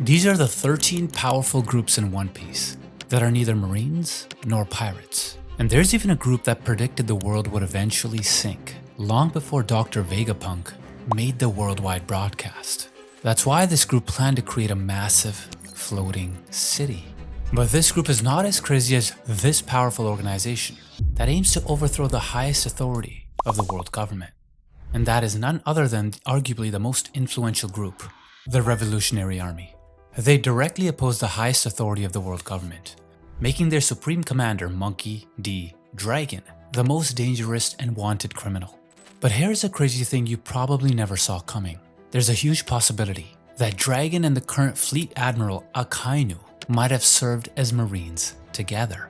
These are the 13 powerful groups in One Piece that are neither Marines nor pirates. And there's even a group that predicted the world would eventually sink, long before Dr. Vegapunk made the worldwide broadcast. That's why this group planned to create a massive, floating city. But this group is not as crazy as this powerful organization that aims to overthrow the highest authority of the world government. And that is none other than arguably the most influential group, the Revolutionary Army. They directly oppose the highest authority of the world government, making their supreme commander, Monkey D. Dragon, the most dangerous and wanted criminal. But here's a crazy thing you probably never saw coming. There's a huge possibility that Dragon and the current fleet admiral Akainu might have served as Marines together.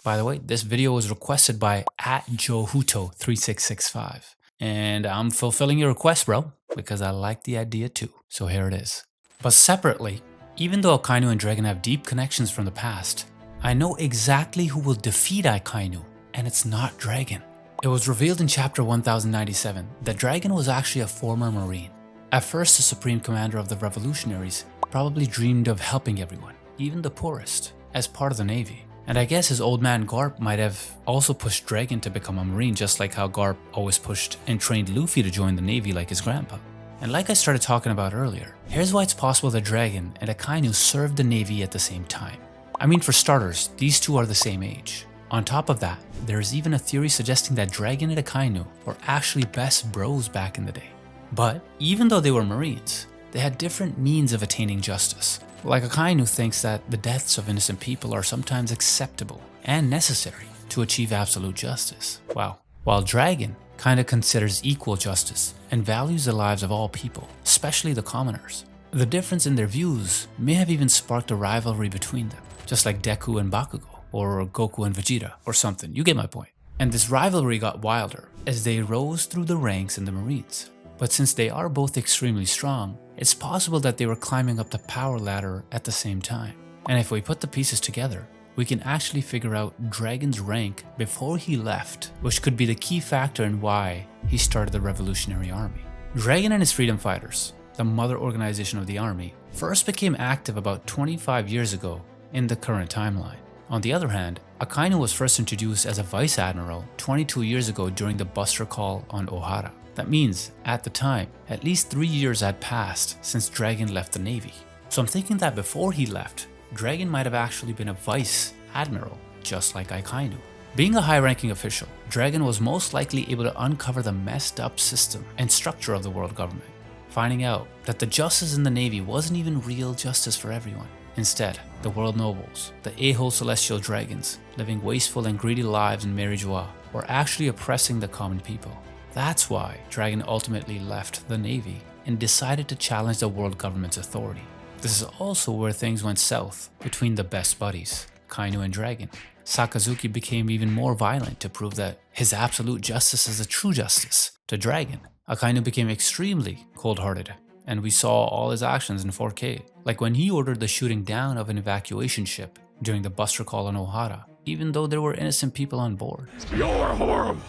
By the way, this video was requested by @JoHuto3665. And I'm fulfilling your request, bro, because I like the idea too. So here it is. But separately, even though Akainu and Dragon have deep connections from the past, I know exactly who will defeat Akainu, and it's not Dragon. It was revealed in chapter 1097 that Dragon was actually a former Marine. At first, the supreme commander of the revolutionaries probably dreamed of helping everyone, even the poorest, as part of the navy. And I guess his old man Garp might have also pushed Dragon to become a Marine, just like how Garp always pushed and trained Luffy to join the navy like his grandpa. And like I started talking about earlier, here's why it's possible that Dragon and Akainu served the navy at the same time. I mean, for starters, these two are the same age. On top of that, there is even a theory suggesting that Dragon and Akainu were actually best bros back in the day. But even though they were Marines, they had different means of attaining justice. Like Akainu thinks that the deaths of innocent people are sometimes acceptable and necessary to achieve absolute justice. Wow. While Dragon kinda considers equal justice and values the lives of all people, especially the commoners. The difference in their views may have even sparked a rivalry between them, just like Deku and Bakugo, or Goku and Vegeta, or something. You get my point. And this rivalry got wilder as they rose through the ranks in the Marines. But since they are both extremely strong, it's possible that they were climbing up the power ladder at the same time. And if we put the pieces together, we can actually figure out Dragon's rank before he left, which could be the key factor in why he started the Revolutionary Army. Dragon and his freedom fighters, the mother organization of the army, first became active about 25 years ago in the current timeline. On the other hand, Akainu was first introduced as a vice admiral 22 years ago during the Buster Call on Ohara. That means, at the time, at least 3 years had passed since Dragon left the navy. So I'm thinking that before he left, Dragon might have actually been a vice admiral, just like Akainu. Being a high-ranking official, Dragon was most likely able to uncover the messed up system and structure of the world government, finding out that the justice in the navy wasn't even real justice for everyone. Instead, the world nobles, the a-hole celestial dragons, living wasteful and greedy lives in Mary Joie, were actually oppressing the common people. That's why Dragon ultimately left the navy and decided to challenge the world government's authority. This is also where things went south between the best buddies, Kainu and Dragon. Sakazuki became even more violent to prove that his absolute justice is a true justice to Dragon. Akainu became extremely cold-hearted, and we saw all his actions in 4K, like when he ordered the shooting down of an evacuation ship during the Buster Call on Ohara, even though there were innocent people on board. You're horrible!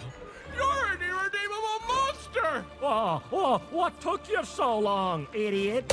You're an irredeemable monster! What took you so long, idiot?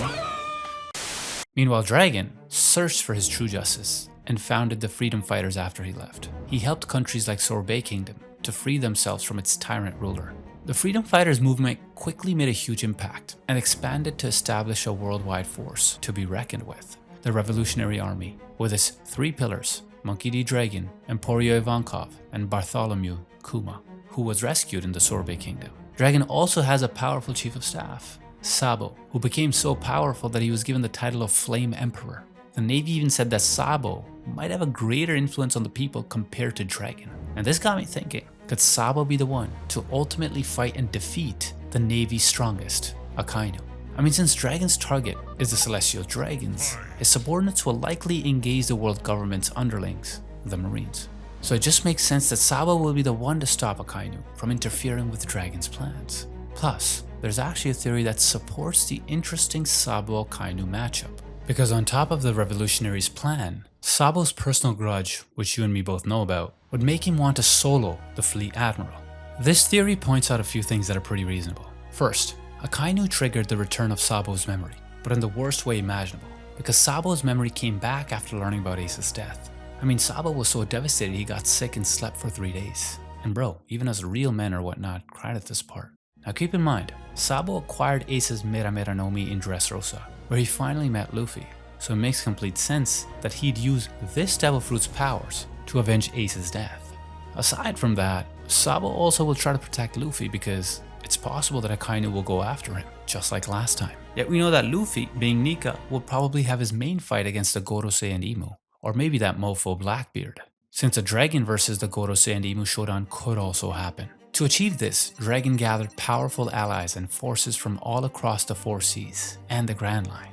Meanwhile, Dragon searched for his true justice and founded the freedom fighters after he left. He helped countries like Sorbet Kingdom to free themselves from its tyrant ruler. The freedom fighters movement quickly made a huge impact and expanded to establish a worldwide force to be reckoned with. The Revolutionary Army, with its 3 pillars, Monkey D. Dragon, Emporio Ivankov, and Bartholomew Kuma, who was rescued in the Sorbet Kingdom. Dragon also has a powerful chief of staff, Sabo, who became so powerful that he was given the title of Flame Emperor. The Navy even said that Sabo might have a greater influence on the people compared to Dragon. And this got me thinking, could Sabo be the one to ultimately fight and defeat the Navy's strongest, Akainu? I mean, since Dragon's target is the Celestial Dragons, his subordinates will likely engage the world government's underlings, the Marines. So it just makes sense that Sabo will be the one to stop Akainu from interfering with Dragon's plans. Plus, there's actually a theory that supports the interesting Sabo-Akainu matchup. Because on top of the revolutionaries' plan, Sabo's personal grudge, which you and me both know about, would make him want to solo the fleet admiral. This theory points out a few things that are pretty reasonable. First, Akainu triggered the return of Sabo's memory, but in the worst way imaginable. because Sabo's memory came back after learning about Ace's death. I mean, Sabo was so devastated he got sick and slept for 3 days. And bro, even us real men or whatnot cried at this part. Now keep in mind, Sabo acquired Ace's Mera Mera no Mi in Dressrosa, where he finally met Luffy, so it makes complete sense that he'd use this Devil Fruit's powers to avenge Ace's death. Aside from that, Sabo also will try to protect Luffy because it's possible that Akainu will go after him, just like last time. Yet we know that Luffy, being Nika, will probably have his main fight against the Gorosei and Imu, or maybe that mofo Blackbeard, since a dragon versus the Gorosei and Imu showdown could also happen. To achieve this, Dragon gathered powerful allies and forces from all across the 4 seas and the Grand Line.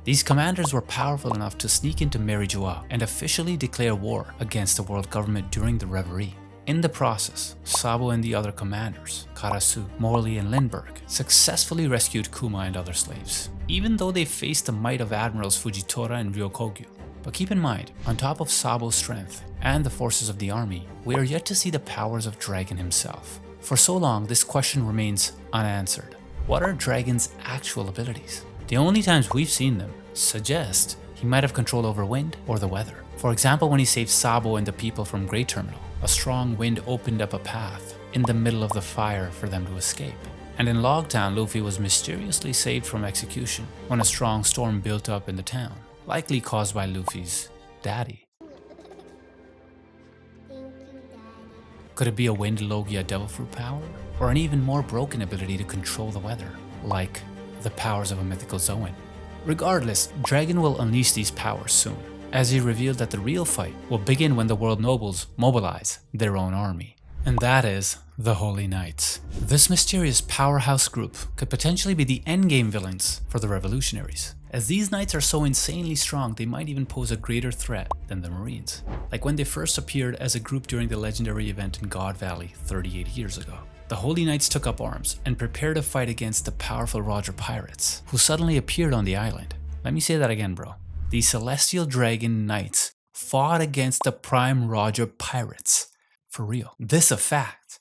These commanders were powerful enough to sneak into Merijua and officially declare war against the world government during the Reverie. In the process, Sabo and the other commanders, Karasu, Morley, and Lindbergh, successfully rescued Kuma and other slaves, even though they faced the might of Admirals Fujitora and Ryokogyu. But keep in mind, on top of Sabo's strength and the forces of the army, we are yet to see the powers of Dragon himself. For so long, this question remains unanswered. What are Dragon's actual abilities? The only times we've seen them suggest he might have control over wind or the weather. For example, when he saved Sabo and the people from Great Terminal, a strong wind opened up a path in the middle of the fire for them to escape. And in Logtown, Luffy was mysteriously saved from execution when a strong storm built up in the town, likely caused by Luffy's daddy. Could it be a wind Logia Devil Fruit power? Or an even more broken ability to control the weather, like the powers of a mythical Zoan? Regardless, Dragon will unleash these powers soon, as he revealed that the real fight will begin when the world nobles mobilize their own army. And that is the Holy Knights. This mysterious powerhouse group could potentially be the endgame villains for the revolutionaries, as these knights are so insanely strong they might even pose a greater threat than the Marines, like when they first appeared as a group during the legendary event in God Valley 38 years ago. The Holy Knights took up arms and prepared to fight against the powerful Roger pirates, who suddenly appeared on the island. Let me say that again, bro. The Celestial Dragon Knights fought against the Prime Roger pirates. For real. This a fact.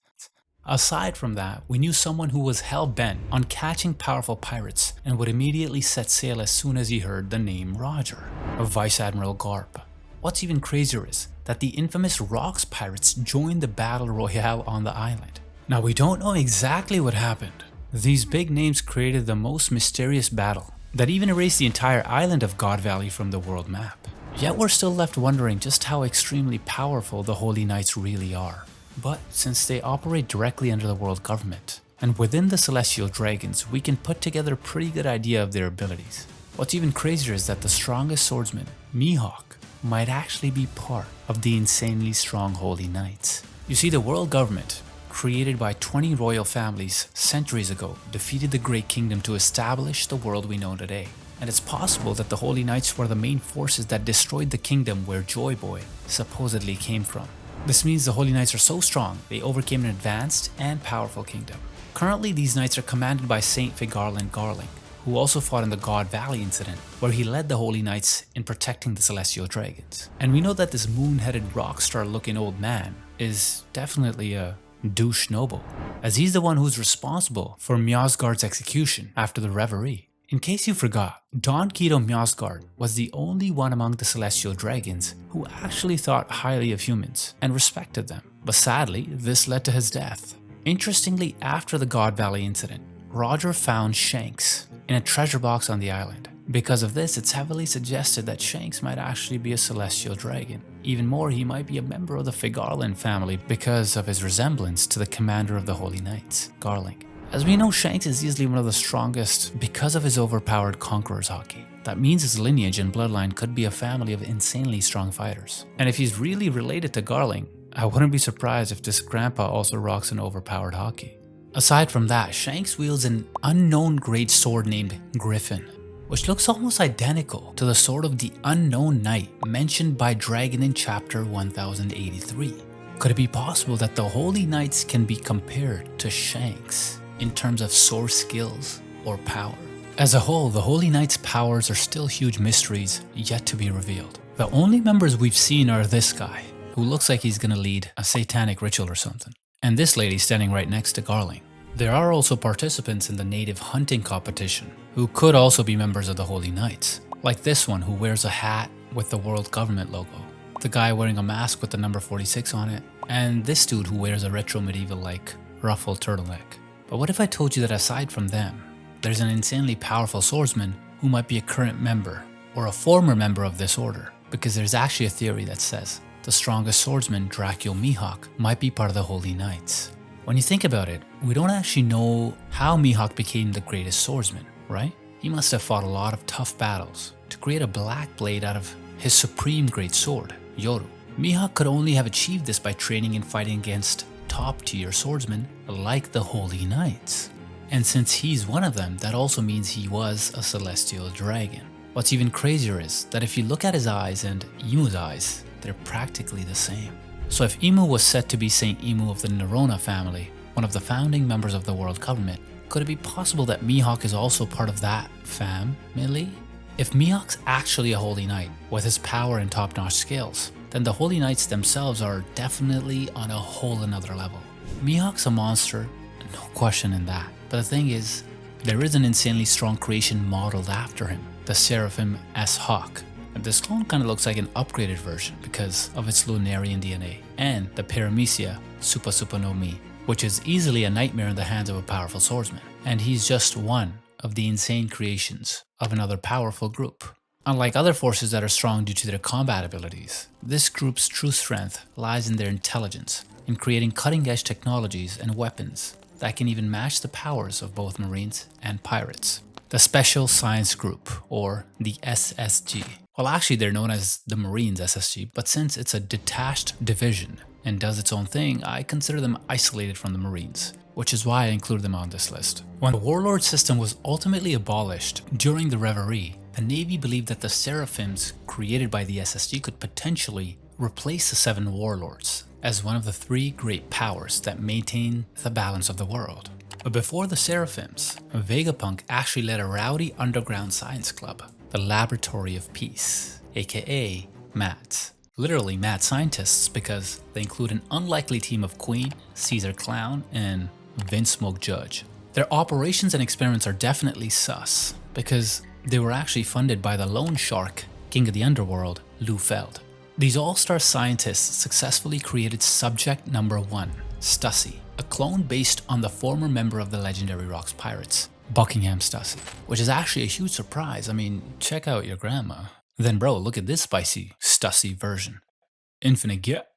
Aside from that, we knew someone who was hell-bent on catching powerful pirates and would immediately set sail as soon as he heard the name Roger, of Vice Admiral Garp. What's even crazier is that the infamous Rocks pirates joined the battle royale on the island. Now we don't know exactly what happened. These big names created the most mysterious battle that even erased the entire island of God Valley from the world map. Yet we're still left wondering just how extremely powerful the Holy Knights really are. But since they operate directly under the world government, and within the Celestial Dragons, we can put together a pretty good idea of their abilities. What's even crazier is that the strongest swordsman, Mihawk, might actually be part of the insanely strong Holy Knights. You see, the world government, created by 20 royal families centuries ago, defeated the Great Kingdom to establish the world we know today. And it's possible that the Holy Knights were the main forces that destroyed the kingdom where Joy Boy supposedly came from. This means the Holy Knights are so strong, they overcame an advanced and powerful kingdom. Currently, these knights are commanded by Saint Figarland Garling, who also fought in the God Valley incident, where he led the Holy Knights in protecting the Celestial Dragons. And we know that this moon-headed rockstar-looking old man is definitely a douche noble, as he's the one who's responsible for Mjosgard's execution after the Reverie. In case you forgot, Don Kido Mjosgard was the only one among the Celestial Dragons who actually thought highly of humans and respected them, but sadly, this led to his death. Interestingly, after the God Valley incident, Roger found Shanks in a treasure box on the island. Because of this, it's heavily suggested that Shanks might actually be a Celestial Dragon. Even more, he might be a member of the Figarland family because of his resemblance to the commander of the Holy Knights, Garling. As we know, Shanks is easily one of the strongest because of his overpowered Conqueror's Haki. That means his lineage and bloodline could be a family of insanely strong fighters. And if he's really related to Garling, I wouldn't be surprised if this grandpa also rocks an overpowered Haki. Aside from that, Shanks wields an unknown great sword named Griffin, which looks almost identical to the sword of the Unknown Knight mentioned by Dragon in chapter 1083. Could it be possible that the Holy Knights can be compared to Shanks in terms of sword skills or power? As a whole, the Holy Knights' powers are still huge mysteries yet to be revealed. The only members we've seen are this guy, who looks like he's gonna lead a satanic ritual or something, and this lady standing right next to Garling. There are also participants in the native hunting competition, who could also be members of the Holy Knights. Like this one who wears a hat with the world government logo, the guy wearing a mask with the number 46 on it, and this dude who wears a retro medieval like ruffled turtleneck. But what if I told you that aside from them, there's an insanely powerful swordsman who might be a current member or a former member of this order? Because there's actually a theory that says the strongest swordsman, Dracul Mihawk, might be part of the Holy Knights. When you think about it, we don't actually know how Mihawk became the greatest swordsman, right? He must have fought a lot of tough battles to create a black blade out of his supreme great sword, Yoru. Mihawk could only have achieved this by training and fighting against top-tier swordsmen like the Holy Knights. And since he's one of them, that also means he was a celestial dragon. What's even crazier is that if you look at his eyes and Imu's eyes, they're practically the same. So if Imu was said to be Saint Imu of the Nerona family, one of the founding members of the world government, could it be possible that Mihawk is also part of that family? If Mihawk's actually a Holy Knight with his power and top-notch skills, then the Holy Knights themselves are definitely on a whole another level. Mihawk's a monster, no question in that. But the thing is, there is an insanely strong creation modeled after him, the Seraphim S Hawk. And this clone kind of looks like an upgraded version because of its Lunarian DNA, and the Paramecia Supa no Mi, which is easily a nightmare in the hands of a powerful swordsman. And he's just one of the insane creations of another powerful group. Unlike other forces that are strong due to their combat abilities, this group's true strength lies in their intelligence, in creating cutting-edge technologies and weapons that can even match the powers of both Marines and pirates. The Special Science Group, or the SSG. Well, actually they're known as the Marines SSG, but since it's a detached division and does its own thing, I consider them isolated from the Marines, which is why I include them on this list. When the Warlord system was ultimately abolished during the Reverie, the Navy believed that the Seraphims created by the SSG could potentially replace the 7 Warlords as one of the 3 great powers that maintain the balance of the world. But before the Seraphims, Vegapunk actually led a rowdy underground science club, the Laboratory of Peace, aka MADS. Literally mad scientists because they include an unlikely team of Queen, Caesar Clown, and Vince Smoke Judge. Their operations and experiments are definitely sus because they were actually funded by the loan shark, king of the underworld, Lou Feld. These all-star scientists successfully created Subject Number 1, Stussy, a clone based on the former member of the legendary Rocks Pirates, Buckingham Stussy, which is actually a huge surprise. I mean, check out your grandma. Then bro, look at this spicy Stussy version. Infinite Get.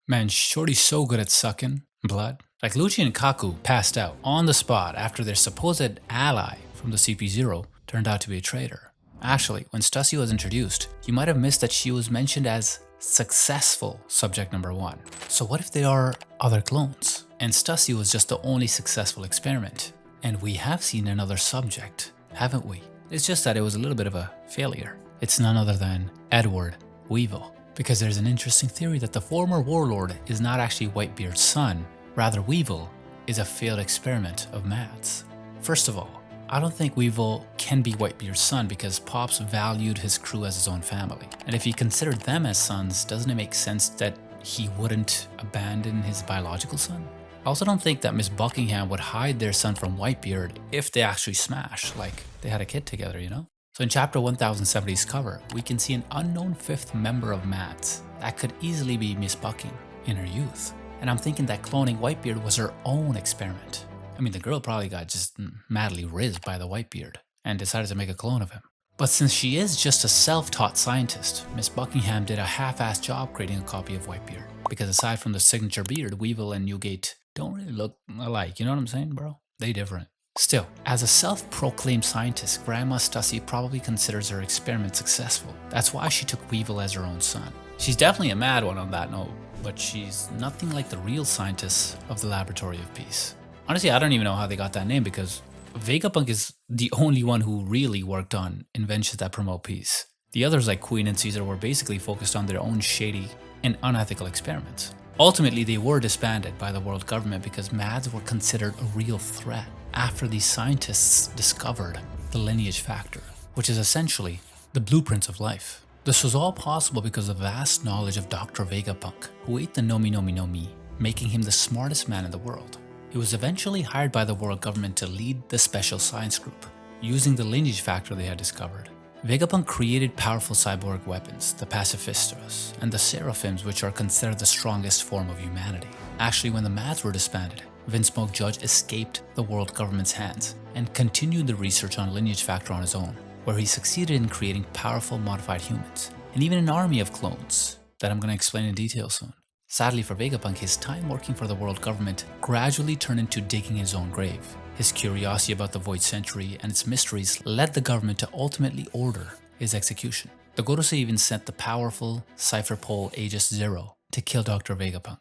Man, shorty's so good at sucking blood. Like Lucci and Kaku passed out on the spot after their supposed ally from the CP0 turned out to be a traitor. Actually, when Stussy was introduced, you might have missed that she was mentioned as successful Subject Number 1. So what if there are other clones? And Stussy was just the only successful experiment. And we have seen another subject, haven't we? It's just that it was a little bit of a failure. It's none other than Edward Weevil. Because there's an interesting theory that the former warlord is not actually Whitebeard's son, rather Weevil is a failed experiment of Mads. First of all, I don't think Weevil can be Whitebeard's son because Pops valued his crew as his own family. And if he considered them as sons, doesn't it make sense that he wouldn't abandon his biological son? I also don't think that Miss Buckingham would hide their son from Whitebeard if they actually smash, like they had a kid together, you know? So in chapter 1070's cover, we can see an unknown 5th member of Mads that could easily be Miss Bucking in her youth. And I'm thinking that cloning Whitebeard was her own experiment. I mean, the girl probably got just madly rizzed by the Whitebeard and decided to make a clone of him. But since she is just a self-taught scientist, Miss Buckingham did a half-assed job creating a copy of Whitebeard. Because aside from the signature beard, Weevil and Newgate don't really look alike, you know what I'm saying, bro? They different. Still, as a self-proclaimed scientist, Grandma Stussy probably considers her experiment successful. That's why she took Weevil as her own son. She's definitely a mad one on that note, but she's nothing like the real scientists of the Laboratory of Peace. Honestly, I don't even know how they got that name because Vegapunk is the only one who really worked on inventions that promote peace. The others like Queen and Caesar were basically focused on their own shady and unethical experiments. Ultimately, they were disbanded by the world government because Mads were considered a real threat after these scientists discovered the lineage factor, which is essentially the blueprints of life. This was all possible because of vast knowledge of Dr. Vegapunk, who ate the Nomi Nomi no Mi, making him the smartest man in the world. He was eventually hired by the world government to lead the special science group, using the lineage factor they had discovered. Vegapunk created powerful cyborg weapons, the Pacifistas, and the Seraphims, which are considered the strongest form of humanity. Actually, when the Mads were disbanded, Vince Smoke Judge escaped the world government's hands and continued the research on lineage factor on his own, where he succeeded in creating powerful modified humans, and even an army of clones that I'm going to explain in detail soon. Sadly for Vegapunk, his time working for the world government gradually turned into digging his own grave. His curiosity about the Void Century and its mysteries led the government to ultimately order his execution. The Gorosei even sent the powerful Cipher Pole Aegis Zero to kill Dr. Vegapunk.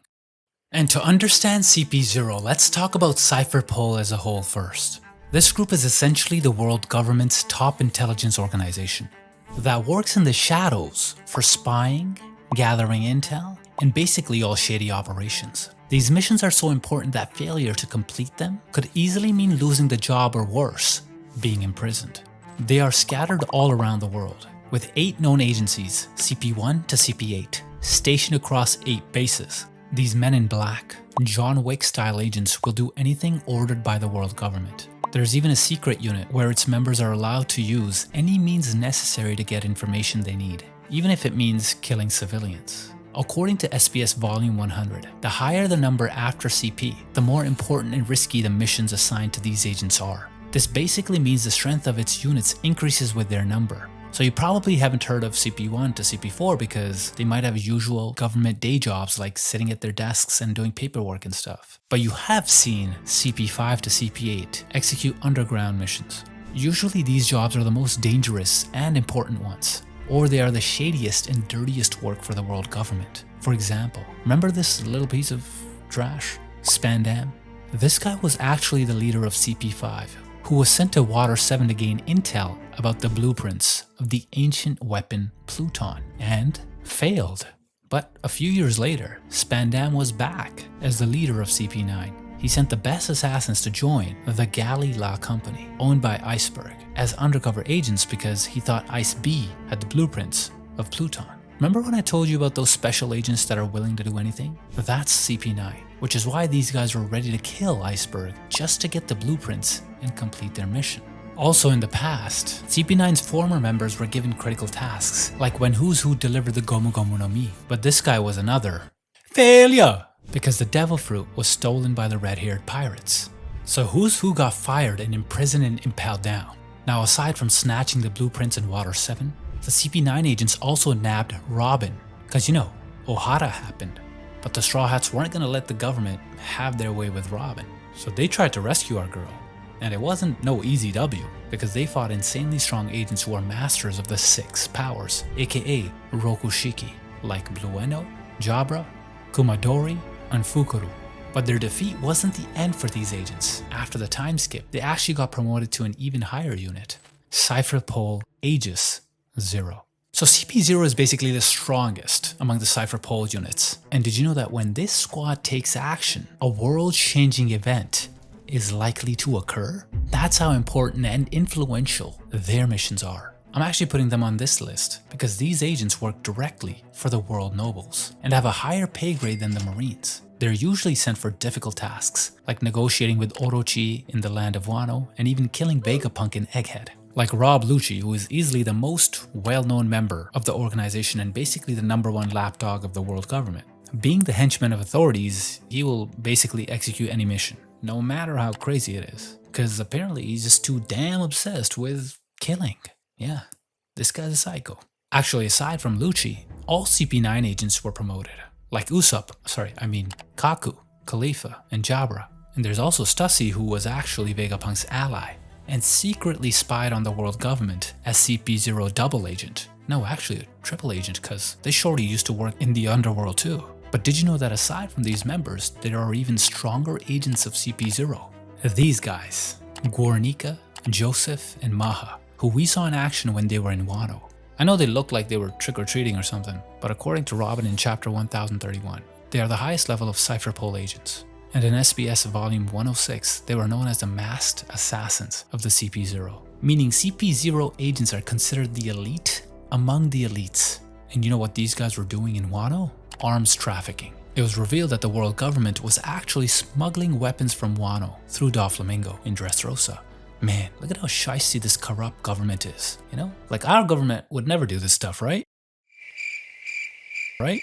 And to understand CP0, let's talk about Cipher Pole as a whole first. This group is essentially the world government's top intelligence organization that works in the shadows for spying, gathering intel, and basically all shady operations. These missions are so important that failure to complete them could easily mean losing the job or worse, being imprisoned. They are scattered all around the world, with 8 known agencies, CP1 to CP8, stationed across 8 bases. These men in black, John Wick-style agents will do anything ordered by the world government. There's even a secret unit where its members are allowed to use any means necessary to get information they need, even if it means killing civilians. According to SBS Volume 100, the higher the number after CP, the more important and risky the missions assigned to these agents are. This basically means the strength of its units increases with their number. So you probably haven't heard of CP1 to CP4 because they might have usual government day jobs like sitting at their desks and doing paperwork and stuff. But you have seen CP5 to CP8 execute underground missions. Usually these jobs are the most dangerous and important ones, or they are the shadiest and dirtiest work for the world government. For example, remember this little piece of trash? Spandam? This guy was actually the leader of CP5, who was sent to Water 7 to gain intel about the blueprints of the ancient weapon Pluton, and failed. But a few years later, Spandam was back as the leader of CP9. He sent the best assassins to join the Galley La Company, owned by Iceberg, as undercover agents because he thought Ice B had the blueprints of Pluton. Remember when I told you about those special agents that are willing to do anything? That's CP9, which is why these guys were ready to kill Iceberg just to get the blueprints and complete their mission. Also in the past, CP9's former members were given critical tasks, like when Who's Who delivered the Gomu Gomu no Mi, but this guy was another failure, because the devil fruit was stolen by the red-haired pirates. So Who's Who got fired and imprisoned in Impeldown. Now aside from snatching the blueprints in Water 7, the CP9 agents also nabbed Robin, because you know, Ohara happened. But the Straw Hats weren't going to let the government have their way with Robin, so they tried to rescue our girl. And it wasn't no easy W, because they fought insanely strong agents who are masters of the 6 powers, aka Rokushiki, like Blueno, Jabra, Kumadori, and Fukuru. But their defeat wasn't the end for these agents. After the time skip, they actually got promoted to an even higher unit, Cipher Pole Aegis Zero. So CP0 is basically the strongest among the Cipher Pole units. And did you know that when this squad takes action, a world-changing event is likely to occur? That's how important and influential their missions are. I'm actually putting them on this list because these agents work directly for the world nobles and have a higher pay grade than the Marines. They're usually sent for difficult tasks, like negotiating with Orochi in the land of Wano and even killing Vegapunk in Egghead. Like Rob Lucci, who is easily the most well-known member of the organization and basically the #1 lapdog of the world government. Being the henchman of authorities, he will basically execute any mission, no matter how crazy it is. Because apparently he's just too damn obsessed with killing. Yeah, this guy's a psycho. Actually, aside from Lucci, all CP9 agents were promoted. Like Kaku, Khalifa, and Jabra. And there's also Stussy, who was actually Vegapunk's ally, and secretly spied on the world government as CP0 double agent. No, actually a triple agent, because this shorty used to work in the underworld too. But did you know that aside from these members, there are even stronger agents of CP0? These guys, Guernica, Joseph, and Maha, who we saw in action when they were in Wano. I know they looked like they were trick-or-treating or something, but according to Robin in chapter 1031, they are the highest level of Cipher Pole agents. And in SBS volume 106, they were known as the masked assassins of the CP0, meaning CP0 agents are considered the elite among the elites. And you know what these guys were doing in Wano? Arms trafficking. It was revealed that the world government was actually smuggling weapons from Wano through Doflamingo in Dressrosa. Man, look at how shysty this corrupt government is, you know? Like our government would never do this stuff, right? Right?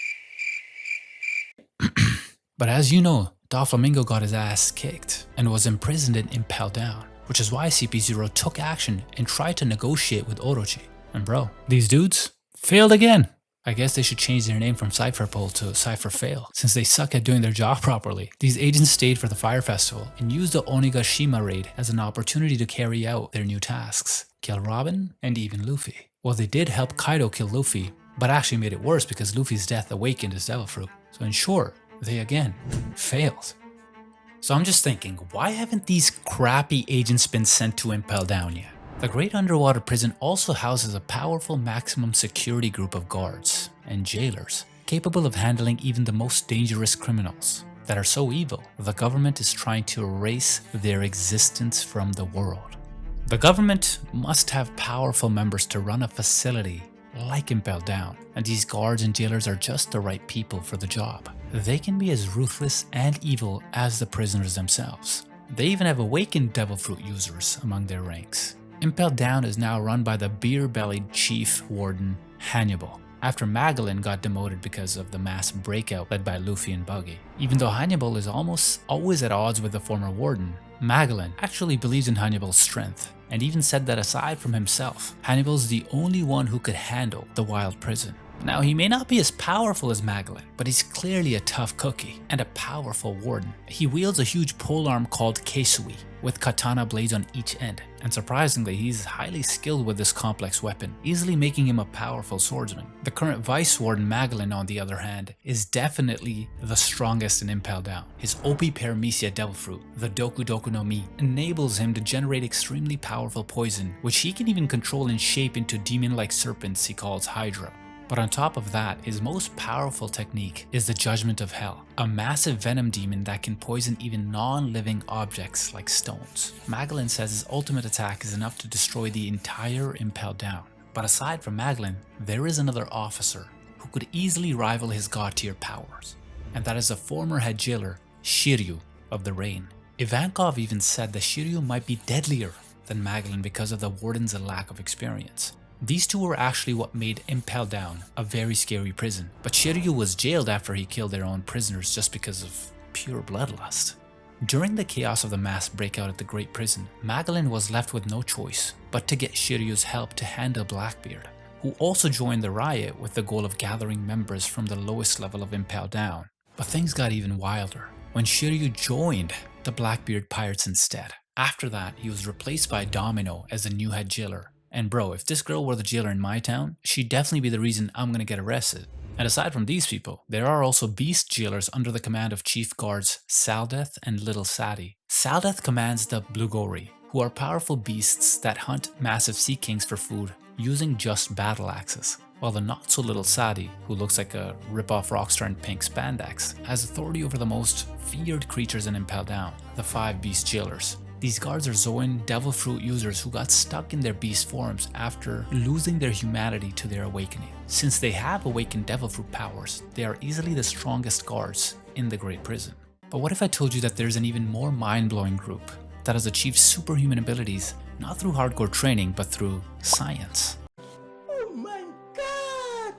But as you know, Doflamingo got his ass kicked and was imprisoned in Impeldown, which is why CP0 took action and tried to negotiate with Orochi. And bro, these dudes failed again. I guess they should change their name from Cipher Pole to Cipher Fail, since they suck at doing their job properly. These agents stayed for the fire festival and used the Onigashima raid as an opportunity to carry out their new tasks, kill Robin and even Luffy. Well, they did help Kaido kill Luffy, but actually made it worse because Luffy's death awakened his devil fruit. So in short, they again failed. So I'm just thinking, why haven't these crappy agents been sent to Impeldown yet? The Great Underwater Prison also houses a powerful maximum security group of guards and jailers, capable of handling even the most dangerous criminals that are so evil the government is trying to erase their existence from the world. The government must have powerful members to run a facility like Impeldown, and these guards and jailers are just the right people for the job. They can be as ruthless and evil as the prisoners themselves. They even have awakened devil fruit users among their ranks. Impeldown is now run by the beer-bellied chief warden Hannibal, after Magellan got demoted because of the mass breakout led by Luffy and Buggy. Even though Hannibal is almost always at odds with the former warden, Magellan actually believes in Hannibal's strength, and even said that aside from himself, Hannibal's the only one who could handle the wild prison. Now, he may not be as powerful as Magellan, but he's clearly a tough cookie and a powerful warden. He wields a huge polearm called Keisui, with katana blades on each end, and surprisingly, he's highly skilled with this complex weapon, easily making him a powerful swordsman. The current Vice Warden Magellan, on the other hand, is definitely the strongest in Impeldown. His OP Paramecia Devil Fruit, the Doku Doku no Mi, enables him to generate extremely powerful poison, which he can even control and shape into demon-like serpents he calls Hydra. But on top of that, his most powerful technique is the Judgment of Hell, a massive venom demon that can poison even non-living objects like stones. Magellan says his ultimate attack is enough to destroy the entire Impeldown. But aside from Magellan, there is another officer who could easily rival his god tier powers, and that is the former head jailer, Shiryu of the Rain. Ivankov even said that Shiryu might be deadlier than Magellan because of the warden's lack of experience. These two were actually what made Impeldown a very scary prison, but Shiryu was jailed after he killed their own prisoners just because of pure bloodlust. During the chaos of the mass breakout at the Great Prison, Magellan was left with no choice but to get Shiryu's help to handle Blackbeard, who also joined the riot with the goal of gathering members from the lowest level of Impeldown. But things got even wilder when Shiryu joined the Blackbeard Pirates instead. After that, he was replaced by Domino as the new head jailer. And bro, if this girl were the jailer in my town, she'd definitely be the reason I'm gonna get arrested. And aside from these people, there are also beast jailers under the command of Chief Guards Saldeth and Little Sadie. Saldeth commands the Blugori, who are powerful beasts that hunt massive sea kings for food using just battle axes. While the not-so-little Sadie, who looks like a rip-off rockstar in pink spandex, has authority over the most feared creatures in Impeldown, the 5 beast jailers. These guards are Zoan Devil Fruit users who got stuck in their beast forms after losing their humanity to their awakening. Since they have awakened Devil Fruit powers, they are easily the strongest guards in the Great Prison. But what if I told you that there's an even more mind-blowing group that has achieved superhuman abilities not through hardcore training but through science? Oh my god!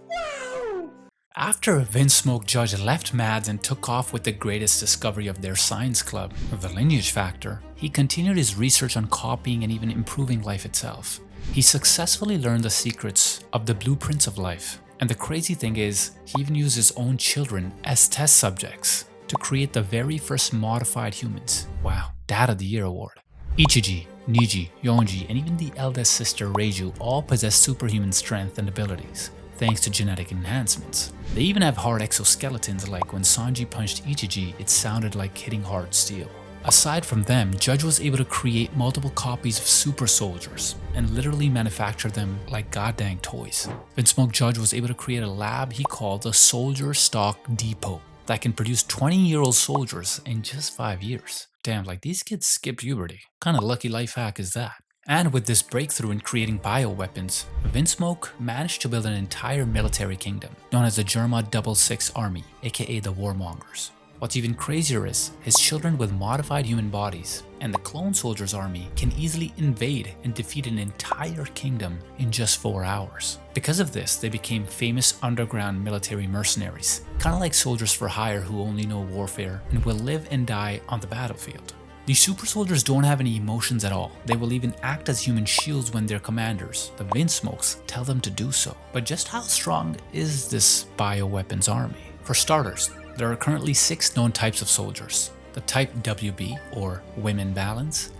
Wow! After Vinsmoke Judge left Mads and took off with the greatest discovery of their science club, the Lineage Factor, he continued his research on copying and even improving life itself. He successfully learned the secrets of the blueprints of life. And the crazy thing is, he even used his own children as test subjects to create the very first modified humans. Wow, Dad of the Year award. Ichiji, Niji, Yonji, and even the eldest sister Reiju all possess superhuman strength and abilities, thanks to genetic enhancements. They even have hard exoskeletons, like when Sanji punched Ichiji, it sounded like hitting hard steel. Aside from them, Judge was able to create multiple copies of super soldiers and literally manufacture them like goddamn toys. Vinsmoke Judge was able to create a lab he called the Soldier Stock Depot that can produce 20-year-old soldiers in just 5 years. Damn, like these kids skipped puberty. What kind of lucky life hack is that? And with this breakthrough in creating bioweapons, Vinsmoke managed to build an entire military kingdom, known as the Germa 66 Army, aka the Warmongers. What's even crazier is his children with modified human bodies and the clone soldiers' army can easily invade and defeat an entire kingdom in just 4 hours. Because of this, they became famous underground military mercenaries, kind of like soldiers for hire who only know warfare and will live and die on the battlefield. These super soldiers don't have any emotions at all. They will even act as human shields when their commanders, the Windsmokes, tell them to do so. But just how strong is this bioweapons army? For starters, there are currently 6 known types of soldiers. The type WB, or Women Balance,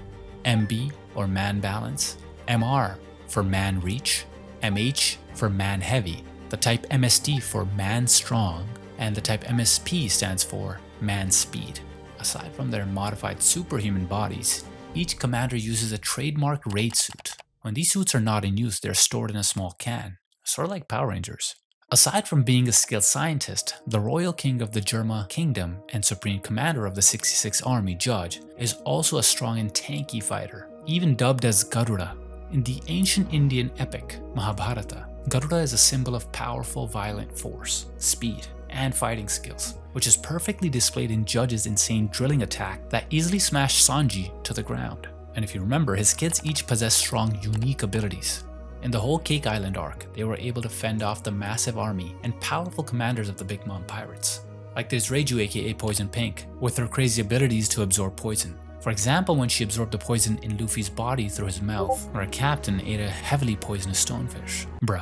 MB, or Man Balance, MR, for Man Reach, MH, for Man Heavy, the type MSD for Man Strong, and the type MSP stands for Man Speed. Aside from their modified superhuman bodies, each commander uses a trademark raid suit. When these suits are not in use, they're stored in a small can, sort of like Power Rangers. Aside from being a skilled scientist, the Royal King of the Germa Kingdom and Supreme Commander of the 66th Army, Judge, is also a strong and tanky fighter, even dubbed as Garuda. In the ancient Indian epic Mahabharata, Garuda is a symbol of powerful, violent force, speed, and fighting skills, which is perfectly displayed in Judge's insane drilling attack that easily smashed Sanji to the ground. And if you remember, his kids each possess strong, unique abilities. In the whole Cake Island arc, they were able to fend off the massive army and powerful commanders of the Big Mom pirates. Like there's Reiju aka Poison Pink, with her crazy abilities to absorb poison. For example, when she absorbed the poison in Luffy's body through his mouth, or a captain ate a heavily poisonous stonefish. Bro,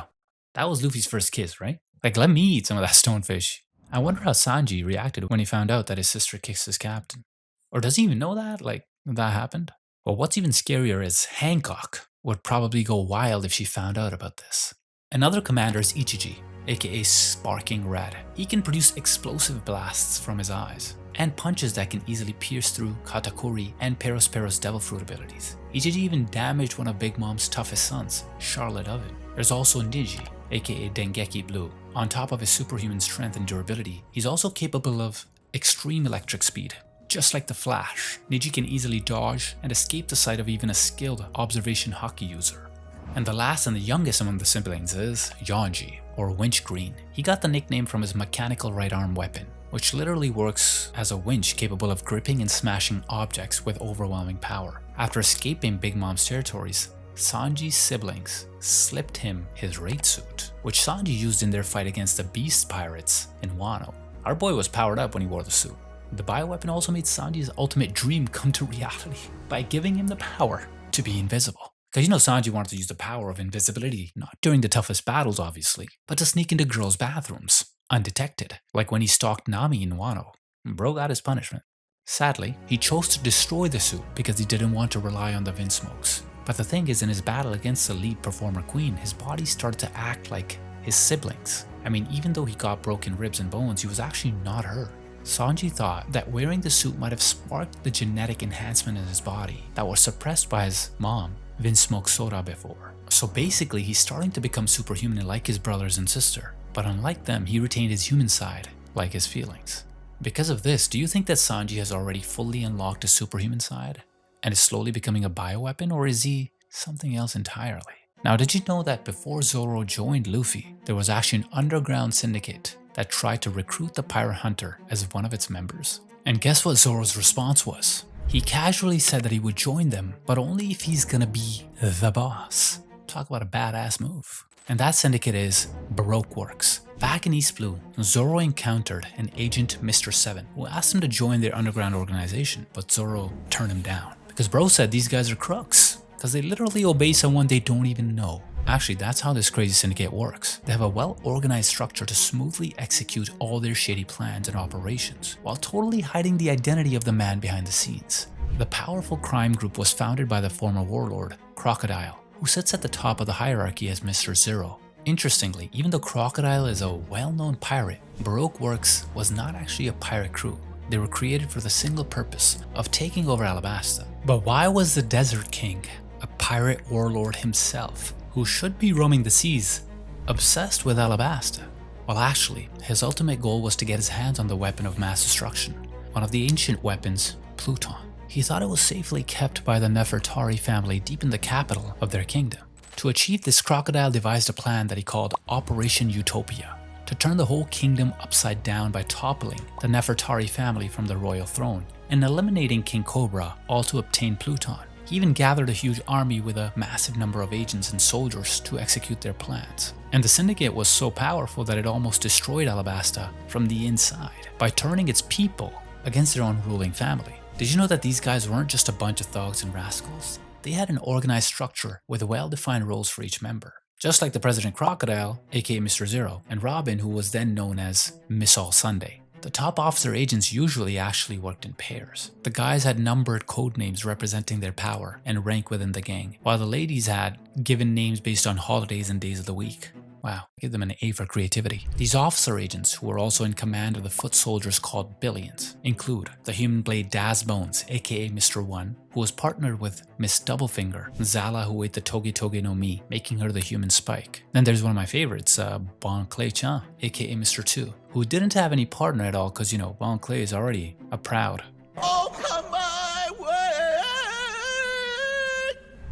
that was Luffy's first kiss, right? Like, let me eat some of that stonefish. I wonder how Sanji reacted when he found out that his sister kissed his captain. Or does he even know that? Like, that happened? Well, what's even scarier is Hancock would probably go wild if she found out about this. Another commander is Ichiji, aka Sparking Red. He can produce explosive blasts from his eyes, and punches that can easily pierce through Katakuri and Perospero's Devil Fruit abilities. Ichiji even damaged one of Big Mom's toughest sons, Charlotte Oven. There's also Niji, aka Dengeki Blue. On top of his superhuman strength and durability, he's also capable of extreme electric speed. Just like the Flash, Niji can easily dodge and escape the sight of even a skilled observation hockey user. And the last and the youngest among the siblings is Yonji, or Winch Green. He got the nickname from his mechanical right arm weapon, which literally works as a winch capable of gripping and smashing objects with overwhelming power. After escaping Big Mom's territories, Sanji's siblings slipped him his raid suit, which Sanji used in their fight against the Beast Pirates in Wano. Our boy was powered up when he wore the suit. The bioweapon also made Sanji's ultimate dream come to reality by giving him the power to be invisible. Because you know Sanji wanted to use the power of invisibility, not during the toughest battles obviously, but to sneak into girls' bathrooms, undetected, like when he stalked Nami in Wano. Bro got his punishment. Sadly, he chose to destroy the suit because he didn't want to rely on the Windsmokes. But the thing is, in his battle against the lead performer Queen, his body started to act like his siblings. I mean, even though he got broken ribs and bones, he was actually not hurt. Sanji thought that wearing the suit might have sparked the genetic enhancement in his body that was suppressed by his mom, Windsmoke Sora, before. So basically, he's starting to become superhuman like his brothers and sister. But unlike them, he retained his human side, like his feelings. Because of this, do you think that Sanji has already fully unlocked his superhuman side and is slowly becoming a bioweapon, or is he something else entirely? Now, did you know that before Zoro joined Luffy, there was actually an underground syndicate that tried to recruit the Pirate Hunter as one of its members? And guess what Zoro's response was? He casually said that he would join them, but only if he's gonna be the boss. Talk about a badass move. And that syndicate is Baroque Works. Back in East Blue, Zoro encountered an agent, Mr. 7, who asked him to join their underground organization, but Zoro turned him down. Because bro said these guys are crooks, because they literally obey someone they don't even know. Actually, that's how this crazy syndicate works. They have a well-organized structure to smoothly execute all their shady plans and operations, while totally hiding the identity of the man behind the scenes. The powerful crime group was founded by the former warlord, Crocodile, who sits at the top of the hierarchy as Mr. Zero. Interestingly, even though Crocodile is a well-known pirate, Baroque Works was not actually a pirate crew. They were created for the single purpose of taking over Alabasta. But why was the Desert King, a pirate warlord himself, who should be roaming the seas, obsessed with Alabasta? Well, actually, his ultimate goal was to get his hands on the weapon of mass destruction, one of the ancient weapons, Pluton. He thought it was safely kept by the Nefertari family deep in the capital of their kingdom. To achieve this, Crocodile devised a plan that he called Operation Utopia. to turn the whole kingdom upside down by toppling the Nefertari family from the royal throne and eliminating King Cobra, all to obtain Pluton. He even gathered a huge army with a massive number of agents and soldiers to execute their plans. And the Syndicate was so powerful that it almost destroyed Alabasta from the inside by turning its people against their own ruling family. Did you know that these guys weren't just a bunch of thugs and rascals? They had an organized structure with well-defined roles for each member. Just like the President Crocodile, aka Mr. Zero, and Robin, who was then known as Miss All Sunday. The top officer agents usually actually worked in pairs. The guys had numbered code names representing their power and rank within the gang, while the ladies had given names based on holidays and days of the week. Wow, give them an A for creativity. These officer agents, who were also in command of the foot soldiers called Billions, include the human blade Daz Bones, aka Mr. One, who was partnered with Miss Doublefinger, Zala, who ate the Toge Toge no Mi, making her the human Spike. Then there's one of my favorites, Bon Clay Chan, aka Mr. Two, who didn't have any partner at all because, Bon Clay is already a proud. Oh, come my way!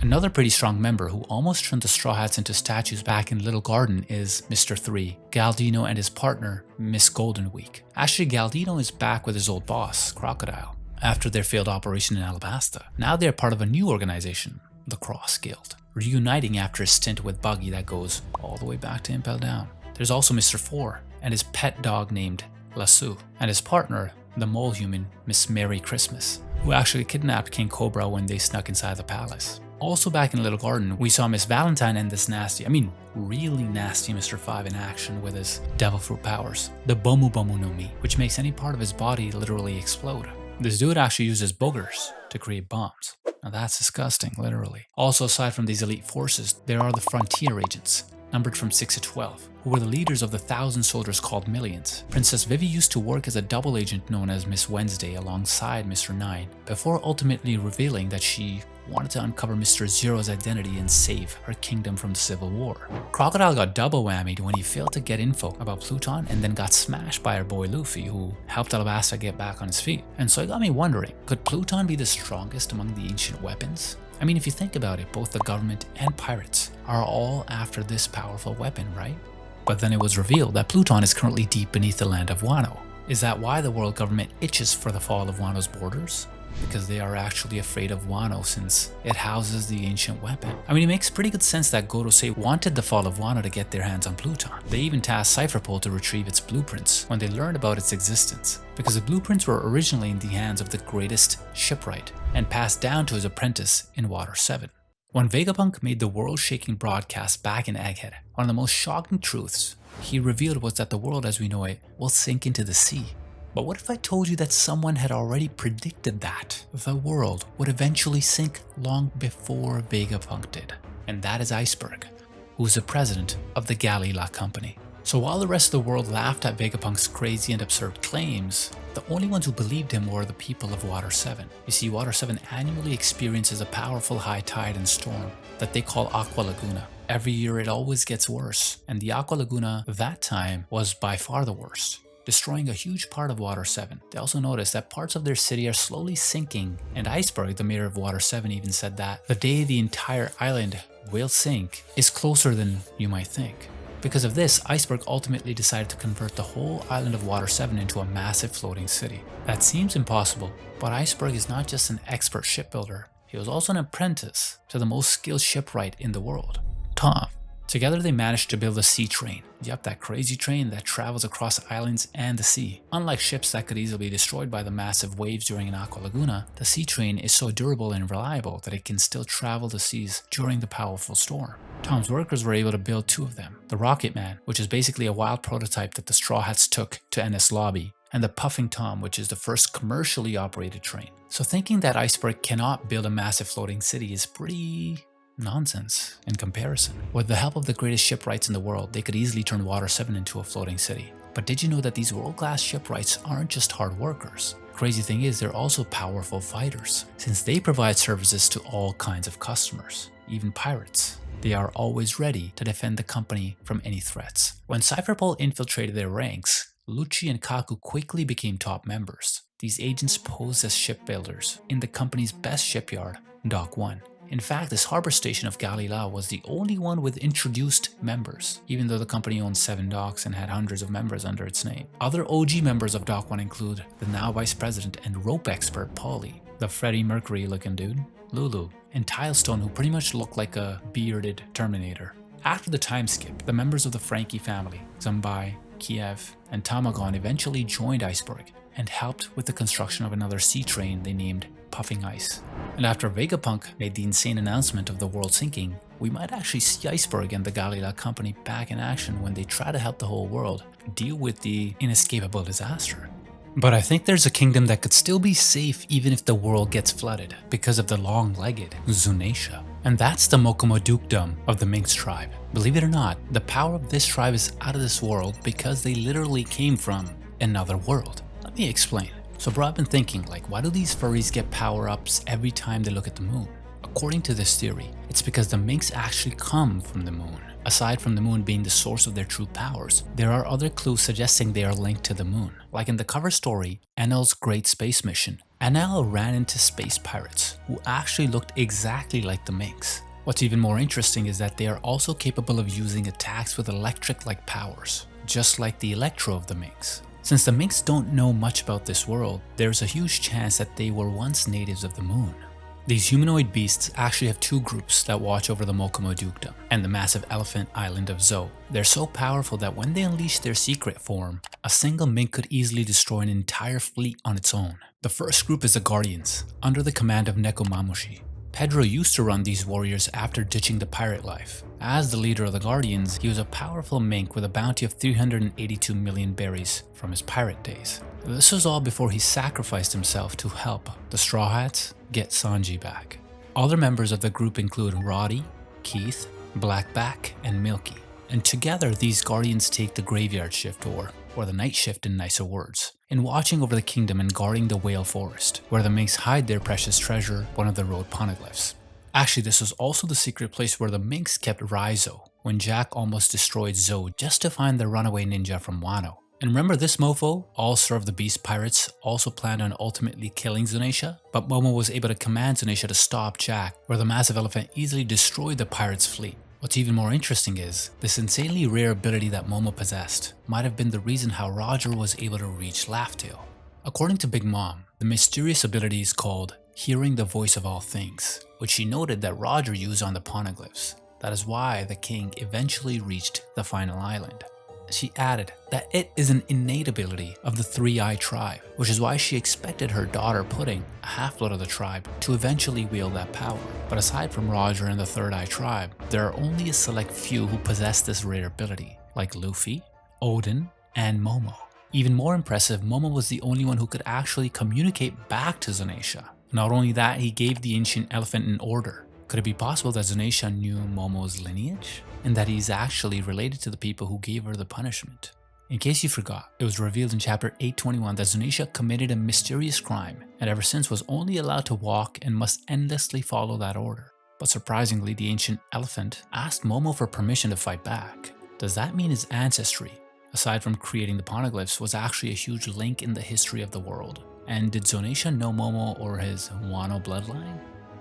Another pretty strong member who almost turned the Straw Hats into statues back in Little Garden is Mr. 3, Galdino, and his partner, Miss Golden Week. Actually, Galdino is back with his old boss, Crocodile, after their failed operation in Alabasta. Now they are part of a new organization, the Cross Guild, reuniting after a stint with Buggy that goes all the way back to Impeldown. There's also Mr. 4 and his pet dog named Lasso, and his partner, the mole human, Miss Merry Christmas, who actually kidnapped King Cobra when they snuck inside the palace. Also back in Little Garden, we saw Miss Valentine and this really nasty Mr. 5 in action with his devil fruit powers, the Bomu Bomu no Mi, which makes any part of his body literally explode. This dude actually uses boogers to create bombs. Now that's disgusting, literally. Also, aside from these elite forces, there are the Frontier Agents, numbered from 6 to 12, who were the leaders of the 1,000 soldiers called Millions. Princess Vivi used to work as a double agent known as Miss Wednesday alongside Mr. 9, before ultimately revealing that she wanted to uncover Mr. Zero's identity and save her kingdom from the Civil War. Crocodile got double whammied when he failed to get info about Pluton and then got smashed by our boy Luffy, who helped Alabasta get back on his feet. And so it got me wondering, could Pluton be the strongest among the ancient weapons? I mean, if you think about it, both the government and pirates are all after this powerful weapon, right? But then it was revealed that Pluton is currently deep beneath the land of Wano. Is that why the world government itches for the fall of Wano's borders? Because they are actually afraid of Wano since it houses the ancient weapon. I mean, it makes pretty good sense that Gorosei wanted the fall of Wano to get their hands on Pluton. They even tasked Cipher Pole to retrieve its blueprints when they learned about its existence, because the blueprints were originally in the hands of the greatest shipwright and passed down to his apprentice in Water 7. When Vegapunk made the world-shaking broadcast back in Egghead, one of the most shocking truths he revealed was that the world as we know it will sink into the sea. But what if I told you that someone had already predicted that the world would eventually sink long before Vegapunk did? And that is Iceberg, who is the president of the Galila Company. So while the rest of the world laughed at Vegapunk's crazy and absurd claims, the only ones who believed him were the people of Water 7. You see, Water 7 annually experiences a powerful high tide and storm that they call Aqua Laguna. Every year it always gets worse, and the Aqua Laguna that time was by far the worst, destroying a huge part of Water 7. They also noticed that parts of their city are slowly sinking, and Iceberg, the mayor of Water 7, even said that the day the entire island will sink is closer than you might think. Because of this, Iceberg ultimately decided to convert the whole island of Water 7 into a massive floating city. That seems impossible, but Iceberg is not just an expert shipbuilder, he was also an apprentice to the most skilled shipwright in the world, Tom. Together they managed to build a sea train. Yep, that crazy train that travels across islands and the sea. Unlike ships that could easily be destroyed by the massive waves during an Aqua Laguna, the sea train is so durable and reliable that it can still travel the seas during the powerful storm. Tom's workers were able to build 2 of them. The Rocket Man, which is basically a wild prototype that the Straw Hats took to NS Lobby, and the Puffing Tom, which is the first commercially operated train. So thinking that Iceberg cannot build a massive floating city is pretty nonsense in comparison. With the help of the greatest shipwrights in the world, they could easily turn Water 7 into a floating city. But did you know that these world-class shipwrights aren't just hard workers? Crazy thing is, they're also powerful fighters, since they provide services to all kinds of customers, even pirates. They are always ready to defend the company from any threats. When Cipher Pole infiltrated their ranks, Lucci and Kaku quickly became top members. These agents posed as shipbuilders in the company's best shipyard, Dock 1. In fact, this harbor station of Galila was the only one with introduced members, even though the company owned 7 docks and had hundreds of members under its name. Other OG members of Dock 1 include the now vice president and rope expert Paulie, the Freddie Mercury looking dude, Lulu, and Tilestone, who pretty much looked like a bearded Terminator. After the time skip, the members of the Frankie family, Zambai, Kiev, and Tamagon eventually joined Iceberg and helped with the construction of another sea train they named Puffing Ice. And after Vegapunk made the insane announcement of the world sinking, we might actually see Iceberg and the Galila company back in action when they try to help the whole world deal with the inescapable disaster. But I think there's a kingdom that could still be safe even if the world gets flooded because of the long-legged Zunatia. And that's the Mokomo Dukedom of the Mink Tribe. Believe it or not, the power of this tribe is out of this world because they literally came from another world. Let me explain. So bro, I've been thinking, like, why do these furries get power-ups every time they look at the moon? According to this theory, it's because the minks actually come from the moon. Aside from the moon being the source of their true powers, there are other clues suggesting they are linked to the moon. Like in the cover story, Enel's Great Space Mission, Enel ran into space pirates who actually looked exactly like the minks. What's even more interesting is that they are also capable of using attacks with electric-like powers, just like the Electro of the minks. Since the minks don't know much about this world, there's a huge chance that they were once natives of the moon. These humanoid beasts actually have 2 groups that watch over the Mokomo Dukedom and the massive elephant island of Zo. They're so powerful that when they unleash their secret form, a single mink could easily destroy an entire fleet on its own. The first group is the Guardians, under the command of Nekomamushi. Pedro used to run these warriors after ditching the pirate life. As the leader of the Guardians, he was a powerful mink with a bounty of 382 million berries from his pirate days. This was all before he sacrificed himself to help the Straw Hats get Sanji back. Other members of the group include Roddy, Keith, Blackback, and Milky. And together these Guardians take the graveyard shift, or the night shift in nicer words, in watching over the kingdom and guarding the whale forest, where the minks hide their precious treasure, one of the road poneglyphs. Actually, this was also the secret place where the minks kept Raizo, when Jack almost destroyed Zo just to find the runaway ninja from Wano. And remember, this mofo, also of the Beast Pirates, also planned on ultimately killing Zunatia, but Momo was able to command Zunatia to stop Jack, where the massive elephant easily destroyed the pirates' fleet. What's even more interesting is, this insanely rare ability that Momo possessed might have been the reason how Roger was able to reach Laugh-Tale. According to Big Mom, the mysterious ability is called Hearing the Voice of All Things, which she noted that Roger used on the poneglyphs. That is why the king eventually reached the final island. She added that it is an innate ability of the 3-Eye tribe, which is why she expected her daughter Pudding, a half-blood of the tribe, to eventually wield that power. But aside from Roger and the 3rd-Eye tribe, there are only a select few who possess this rare ability, like Luffy, Odin, and Momo. Even more impressive, Momo was the only one who could actually communicate back to Zunatia. Not only that, he gave the ancient elephant an order. Could it be possible that Zunatia knew Momo's lineage? And that he's actually related to the people who gave her the punishment? In case you forgot, it was revealed in chapter 821 that Zunatia committed a mysterious crime and ever since was only allowed to walk and must endlessly follow that order. But surprisingly, the ancient elephant asked Momo for permission to fight back. Does that mean his ancestry, aside from creating the poneglyphs, was actually a huge link in the history of the world? And did Zunatia know Momo or his Wano bloodline?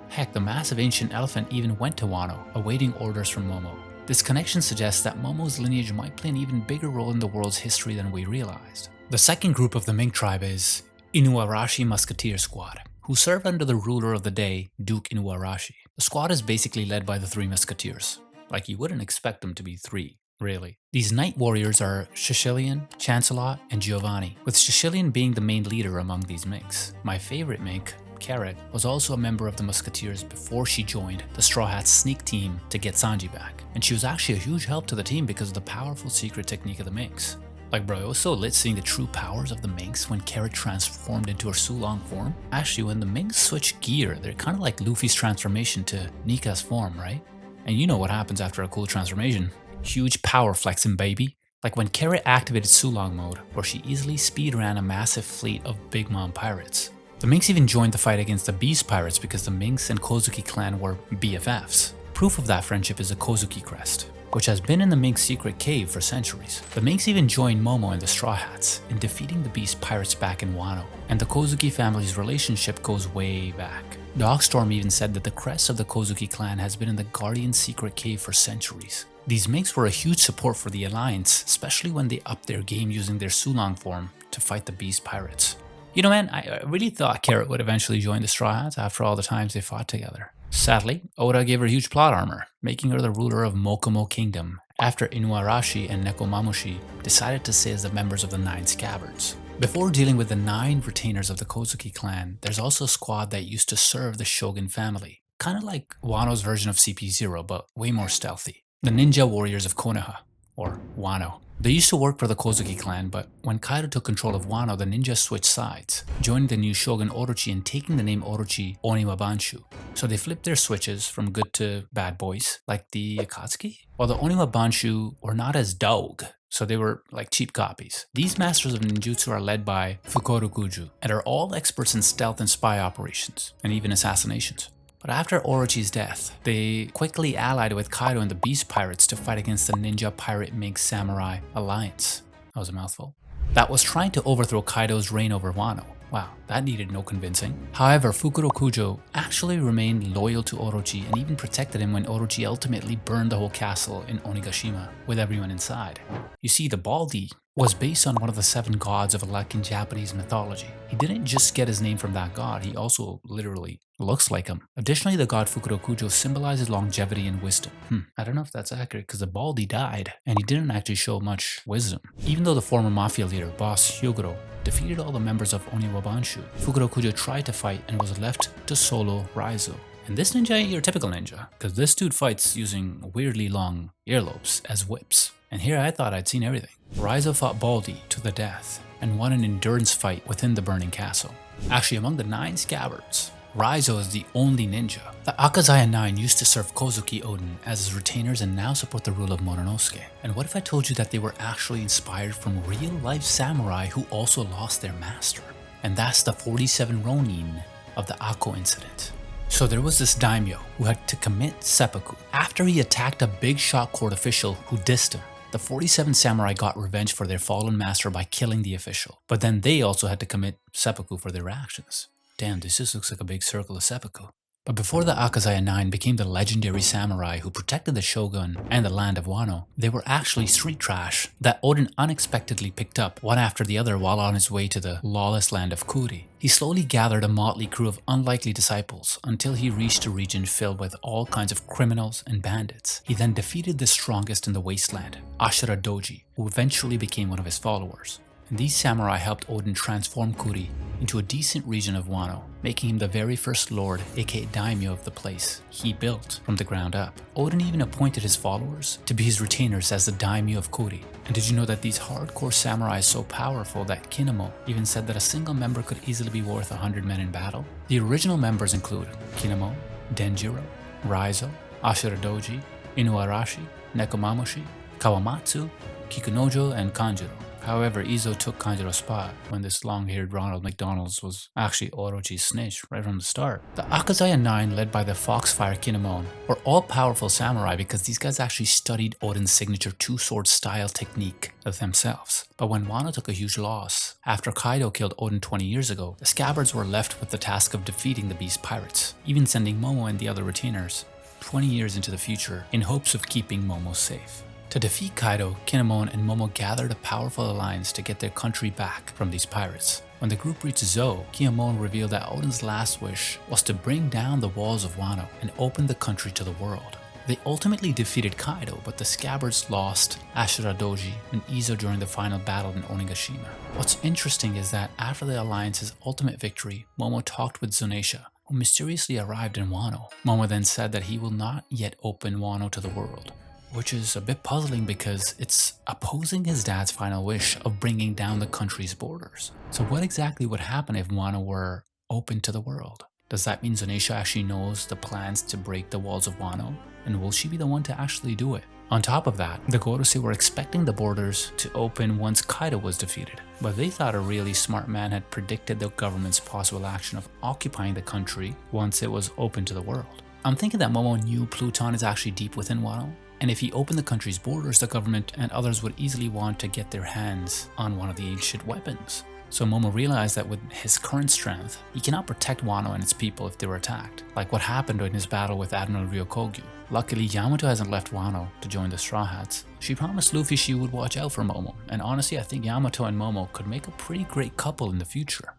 Heck, the massive ancient elephant even went to Wano, awaiting orders from Momo. This connection suggests that Momo's lineage might play an even bigger role in the world's history than we realized. The second group of the Mink Tribe is Inuarashi Musketeer Squad, who serve under the ruler of the day, Duke Inuarashi. The squad is basically led by the 3 musketeers. Like, you wouldn't expect them to be 3, really. These night warriors are Shishilian, Chancelot, and Giovanni, with Shishilian being the main leader among these minks. My favorite mink, Carrot, was also a member of the Musketeers before she joined the Straw Hats sneak team to get Sanji back. And she was actually a huge help to the team because of the powerful secret technique of the minks. Like bro, it was so lit seeing the true powers of the minks when Carrot transformed into her Sulong form. Actually, when the minks switch gear, they're kind of like Luffy's transformation to Nika's form, right? And you know what happens after a cool transformation. Huge power flexing, baby. Like when Carrot activated Sulong mode, where she easily speedran a massive fleet of Big Mom pirates. The minks even joined the fight against the Beast Pirates because the minks and Kozuki clan were BFFs. Proof of that friendship is the Kozuki crest, which has been in the Mink secret cave for centuries. The minks even joined Momo and the Straw Hats in defeating the Beast Pirates back in Wano, and the Kozuki family's relationship goes way back. Dogstorm even said that the crest of the Kozuki clan has been in the Guardian's secret cave for centuries. These Minks were a huge support for the Alliance, especially when they upped their game using their Sulong form to fight the Beast Pirates. You know man, I really thought Carrot would eventually join the Straw Hats after all the times they fought together. Sadly, Oda gave her huge plot armor, making her the ruler of Mokomo Kingdom, after Inuarashi and Nekomamushi decided to stay as the members of the 9 Scabbards. Before dealing with the 9 retainers of the Kozuki clan, there's also a squad that used to serve the Shogun family, kind of like Wano's version of CP0 but way more stealthy. The Ninja Warriors of Konoha, or Wano. They used to work for the Kozuki clan, but when Kaido took control of Wano, the ninjas switched sides, joining the new Shogun Orochi and taking the name Orochi Oniwabanshu. So they flipped their switches from good to bad boys, like the Akatsuki, while the Oniwabanshu were not as dog, so they were like cheap copies. These masters of ninjutsu are led by Fukurokuju and are all experts in stealth and spy operations, and even assassinations. But after Orochi's death, they quickly allied with Kaido and the Beast Pirates to fight against the Ninja Pirate Mink Samurai Alliance. That was a mouthful. That was trying to overthrow Kaido's reign over Wano. Wow, that needed no convincing. However, Fukurokujo actually remained loyal to Orochi and even protected him when Orochi ultimately burned the whole castle in Onigashima with everyone inside. You see, the Baldi was based on one of the 7 gods of luck in Japanese mythology. He didn't just get his name from that god, he also literally looks like him. Additionally, the god Fukurokujo symbolizes longevity and wisdom. I don't know if that's accurate because the Baldi died and he didn't actually show much wisdom. Even though the former mafia leader, boss Hyogoro, defeated all the members of Oniwabanshu, Fukurokujo tried to fight and was left to solo Raizo. And this ninja ain't your typical ninja, because this dude fights using weirdly long earlobes as whips. And here I thought I'd seen everything. Raizo fought Baldi to the death and won an endurance fight within the burning castle. Actually, among the 9 Scabbards, Raizo is the only ninja. The Akazaya 9 used to serve Kozuki Oden as his retainers and now support the rule of Mononosuke. And what if I told you that they were actually inspired from real-life samurai who also lost their master? And that's the 47 Ronin of the Akko incident. So there was this daimyo who had to commit seppuku after he attacked a big shot court official who dissed him. The 47 samurai got revenge for their fallen master by killing the official, but then they also had to commit seppuku for their actions. Damn, this just looks like a big circle of seppuku. But before the Akazaya 9 became the legendary samurai who protected the shogun and the land of Wano, they were actually street trash that Oden unexpectedly picked up one after the other while on his way to the lawless land of Kuri. He slowly gathered a motley crew of unlikely disciples until he reached a region filled with all kinds of criminals and bandits. He then defeated the strongest in the wasteland, Ashura Doji, who eventually became one of his followers. And these samurai helped Oden transform Kuri into a decent region of Wano, making him the very first lord, aka daimyo of the place he built from the ground up. Oden even appointed his followers to be his retainers as the daimyo of Kuri. And did you know that these hardcore samurai are so powerful that Kinamo even said that a single member could easily be worth 100 men in battle? The original members include Kinamo, Denjiro, Raizo, Ashura Doji, Inuarashi, Nekomamushi, Kawamatsu, Kikunojo, and Kanjuro. However, Izo took Kanjuro's spot when this long-haired Ronald McDonald's was actually Orochi's snitch right from the start. The Akazaya 9, led by the Foxfire Kinemon, were all powerful samurai because these guys actually studied Oden's signature two-sword style technique of themselves. But when Wano took a huge loss, after Kaido killed Oden 20 years ago, the Scabbards were left with the task of defeating the Beast Pirates, even sending Momo and the other retainers 20 years into the future in hopes of keeping Momo safe. To defeat Kaido, Kinemon and Momo gathered a powerful alliance to get their country back from these pirates. When the group reached Zou, Kinemon revealed that Oden's last wish was to bring down the walls of Wano and open the country to the world. They ultimately defeated Kaido, but the Scabbards lost Ashura Doji and Izo during the final battle in Onigashima. What's interesting is that after the Alliance's ultimate victory, Momo talked with Zunisha, who mysteriously arrived in Wano. Momo then said that he will not yet open Wano to the world, which is a bit puzzling because it's opposing his dad's final wish of bringing down the country's borders. So what exactly would happen if Wano were open to the world? Does that mean Zunisha actually knows the plans to break the walls of Wano? And will she be the one to actually do it? On top of that, the Gorosei were expecting the borders to open once Kaido was defeated, but they thought a really smart man had predicted the government's possible action of occupying the country once it was open to the world. I'm thinking that Momo knew Pluton is actually deep within Wano, and if he opened the country's borders, the government and others would easily want to get their hands on one of the ancient weapons. So Momo realized that with his current strength, he cannot protect Wano and its people if they were attacked, like what happened in his battle with Admiral Ryokogyu. Luckily, Yamato hasn't left Wano to join the Straw Hats. She promised Luffy she would watch out for Momo, and honestly I think Yamato and Momo could make a pretty great couple in the future.